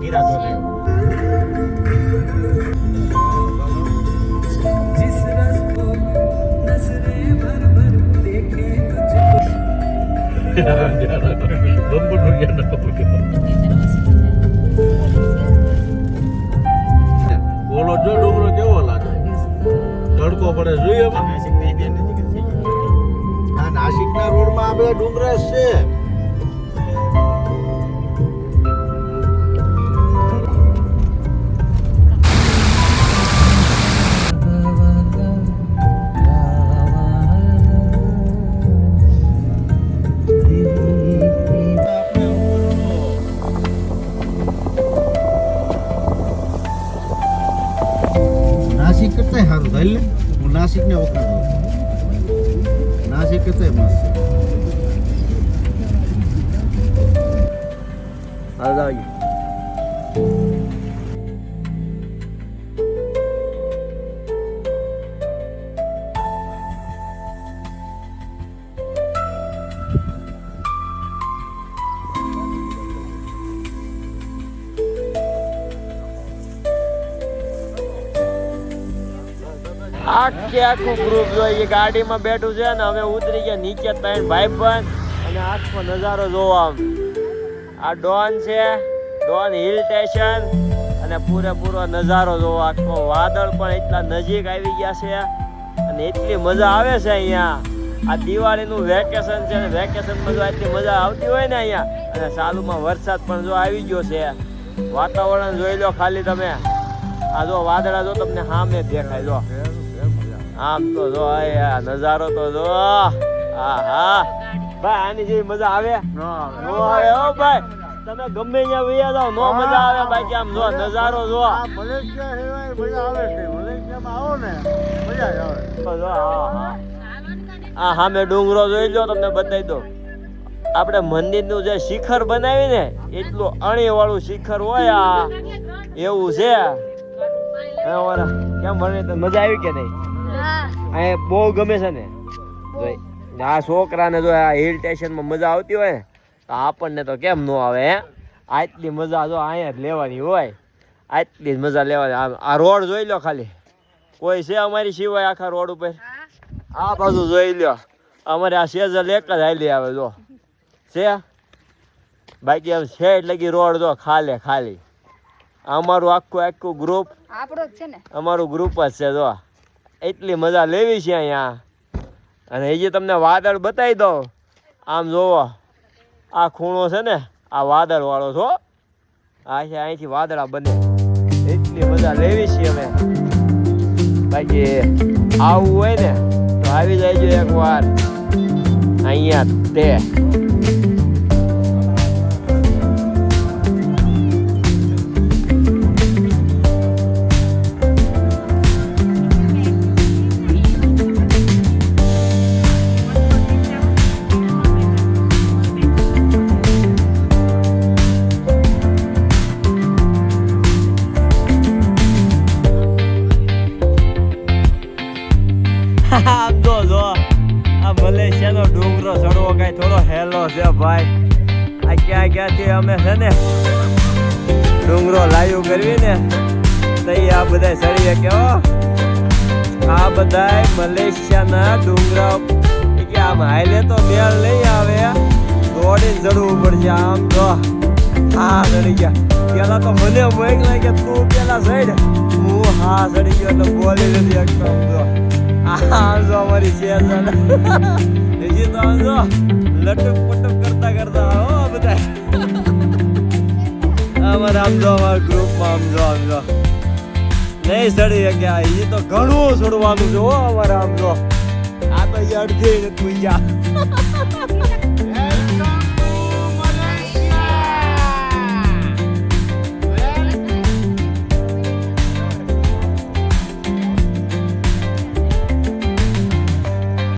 હીરા ધોલે ઓલો જો ડુંગરો કેવો લાગે તડકો પડે જોઈએ આ નાસિકના રોડમાં આ બધા ડુંગરા છે. નાસિક કરતા સારું થાય લે હું નાસિકને વખાણ નાસિક કરતા મસ્ત. હાલ આવી આખે આખું ગ્રુપ જોઈએ ગાડીમાં બેઠું છે ને હવે ઉતરી ગયા નીચે ત્રણ ભાઈબંધ અને આખો નજારો જોવો આમ આ ડોન છે ડોન હિલ સ્ટેશન અને પૂરેપૂરો નજારો જોવો આખો વાદળ પણ એટલા નજીક આવી ગયા છે અને એટલી મજા આવે છે અહીંયા આ દિવાળીનું વેકેશન છે ને વેકેશનમાં જો એટલી મજા આવતી હોય ને અહીંયા અને ચાલુમાં વરસાદ પણ જો આવી ગયો છે વાતાવરણ જોઈ લો ખાલી તમે આ જો વાદળા જો તમને સામે દેખાય જો આમ તો જો આ નજારો તો જો આહા ભાઈ આની જેવી મજા આવે નો આવે ઓ ભાઈ તમે ગમે ત્યાં વયા જાવ નો મજા આવે બાકી આમ જો નજારો જો મલેશિયા સિવાય મજા આવે છે. મલેશિયામાં આવો ને મજા જ આવે. તો જો આ સામે ડુંગરો જોઈ લો તમને બતાવી દો આપણે મંદિરનું જે શિખર બનાવી ને એટલું અણી વાળું શિખર હોય આ એવું છે. કેમ મને મજા આવી કે નહીં અહીંયા બહુ ગમે છે ને આ છોકરાને જો આ હિલ સ્ટેશનમાં મજા આવતી હોય ને તો આપણને તો કેમ ન આવે હે આટલી મજા જો અહીંયા જ લેવાની હોય આટલી જ મજા લેવાની. આ રોડ જોઈ લો ખાલી કોઈ છે અમારી સિવાય આખા રોડ ઉપર આ બાજુ જોઈ લો અમારે આ સેજલ એક જ હાલી આવે જો છે બાકી આમ છે એટલે કે રોડ જો ખાલી અમારું આખું ગ્રુપ આપણો જ છે ને અમારું ગ્રુપ જ છે જો એટલી મજા લેવી છે અહીંયા. અને એ જે તમને વાદળ બતાવી દઉં આમ જોવો આ ખૂણો છે ને આ વાદળ વાળો છો આ છે અહીંથી વાદળા બને એટલી મજા લેવી છે અમે. બાકી આવવું હોય ને તો આવી જાય એકવાર અહીંયા તે મલેશિયાનો ડુંગરો ચડવો કઈ થોડો હેલો છે ભાઈ. આ ક્યાંથી અમે છે ને ડુંગરો લાઈવ કરવી ને તો આ બધા ચડીએ કેવો આ બધા મલેશિયાના ડુંગરા કે આમ હાઈલે તો મેળ નહીં આવે દોડીને ચડવું પડશે. આમ તો હા ચડી ગયા પેલા તો મને મોકલા કે તું પેલા ચડ હું હા ચડી ગયો એટલે બોલી નથી એકદમ જો આમ જો અમારી શેર હજી તો આમ જો લટક પટક કરતા હો બધા અમારે આમ જો અમારા ગ્રુપમાં આમ જો નહીં ચડી શક્યા હજી તો ઘણું ચડવાનું છે હો અમારે આમ જો આ તો અડધી નથી ગયા